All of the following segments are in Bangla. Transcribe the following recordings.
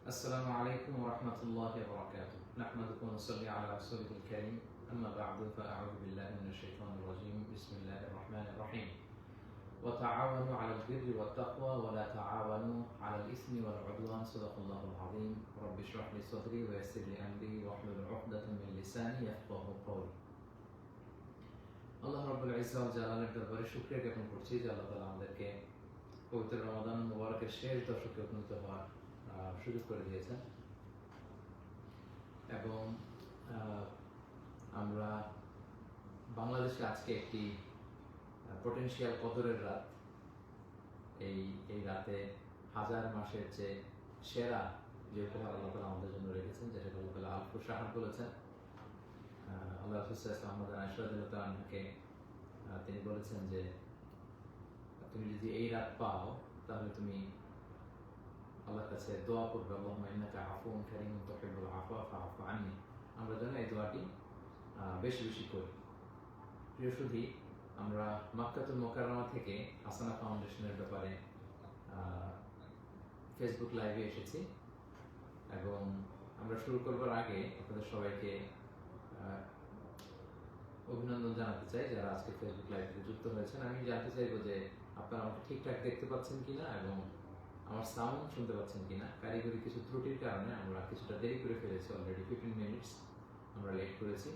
السلام عليكم ورحمة الله وبركاته. نحمدك ونصلي على رسوله الكريم. أما بعد فأعوذ بالله من الشيطان الرجيم. بسم الله الرحمن الرحيم. وتعاونوا على البر والتقوى ولا تعاونوا على الإثم والعدوان. صدق الله العظيم. رب اشرح لي صدري ويسر لي أمري واحلل عقدة من لساني يفقهوا قولي. আল্লাহ রাব্বুল ইজ্জত ওয়াল জালালের দরবারে শুকরিয়া জ্ঞাপন করছি যে আল্লাহ তাআলা আমাদেরকে পবিত্র রমাদান মুবারকের শেষ দশকে উপনীত হওয়ার সুযোগ করে দিয়েছেন এবং আমরা বাংলাদেশে আজকে একটি পটেনশিয়াল কদরের রাত। এই রাতে হাজার মাসের যে সেরা যে উপহার আল্লাহ তাআলা আমাদের জন্য রেখেছেন, যেটা আল্লাহ তাআলা আল ফুসাহাত বলেছেন। আল্লাহ রাসূল আমাদের আয়েশা রাদিয়াল্লাহু আনহাকে তিনি বলেছেন যে তুমি যদি এই রাত পাও তাহলে তুমি আল্লাহর কাছে দোয়া করবে, আল্লাহুম্মা ইন্নাকা আফুউন কারীমুন তুহিব্বুল আফওয়া ফাআফু আন্নী। আমরা যেন এই দোয়াটি বেশি বেশি করি। প্রিয় সুধী, আমরা মক্কাতুল মুকাররমা থেকে হাসানা ফাউন্ডেশনের ব্যাপারে ফেসবুক লাইভে এসেছি এবং আমরা শুরু করবার আগে আপনাদের সবাইকে অভিনন্দন জানাতে চাই যারা আজকে ফেসবুক লাইভে যুক্ত হয়েছেন। আমি জানতে চাইবো যে আপনারা আমাকে ঠিকঠাক দেখতে পাচ্ছেন কিনা এবং আমার সাউন্ড শুনতে পাচ্ছেন কিনা। কারিগরি কিছু ত্রুটির কারণে আমরা কিছুটা দেরি করে ফেলেছি, অলরেডি 15 মিনিটস আমরা লেট করেছি।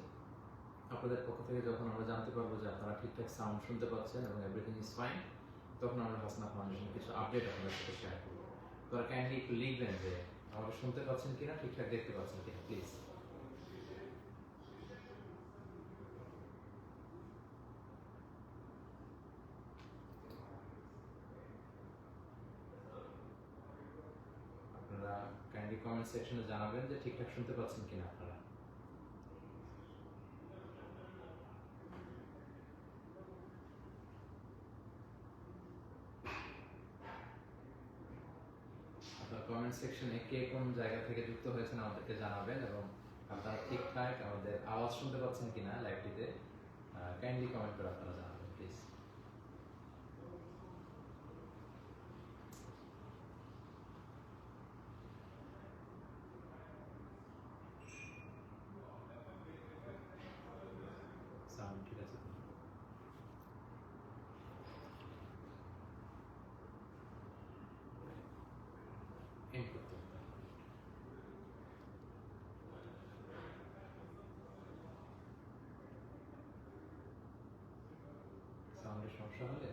আপনাদের পক্ষ থেকে যখন আমরা জানতে পারবো যে আপনারা ঠিকঠাক সাউন্ড শুনতে পাচ্ছেন এবং এভরিথিং ইজ ফাইন, তখন আমরা হাসনা ফাউন্ডেশন কিছু আপডেট আপনাদের সাথে শেয়ার করবো। তোরা কাইন্ডলি একটু লিখবেন যে আমাকে শুনতে পাচ্ছেন কিনা, ঠিকঠাক দেখতে পাচ্ছেন কিনা, প্লিজ। আপনারা কাইন্ডলি কমেন্ট সেকশনে জানাবেন যে ঠিকঠাক শুনতে পাচ্ছেন কিনা আপনারা। কমেন্ট সেকশনে কে কোন জায়গা থেকে যুক্ত হয়েছেন আমাদেরকে জানাবেন এবং আপনারা ঠিকঠাক আমাদের আওয়াজ শুনতে পাচ্ছেন কিনা লাইভটিতে কাইন্ডলি কমেন্ট করে আপনারা জানাবেন প্লিজ। সাউন্ড ঠিক আছে? এন্ড করতে হবে। সাউন্ডের সমস্যা হলে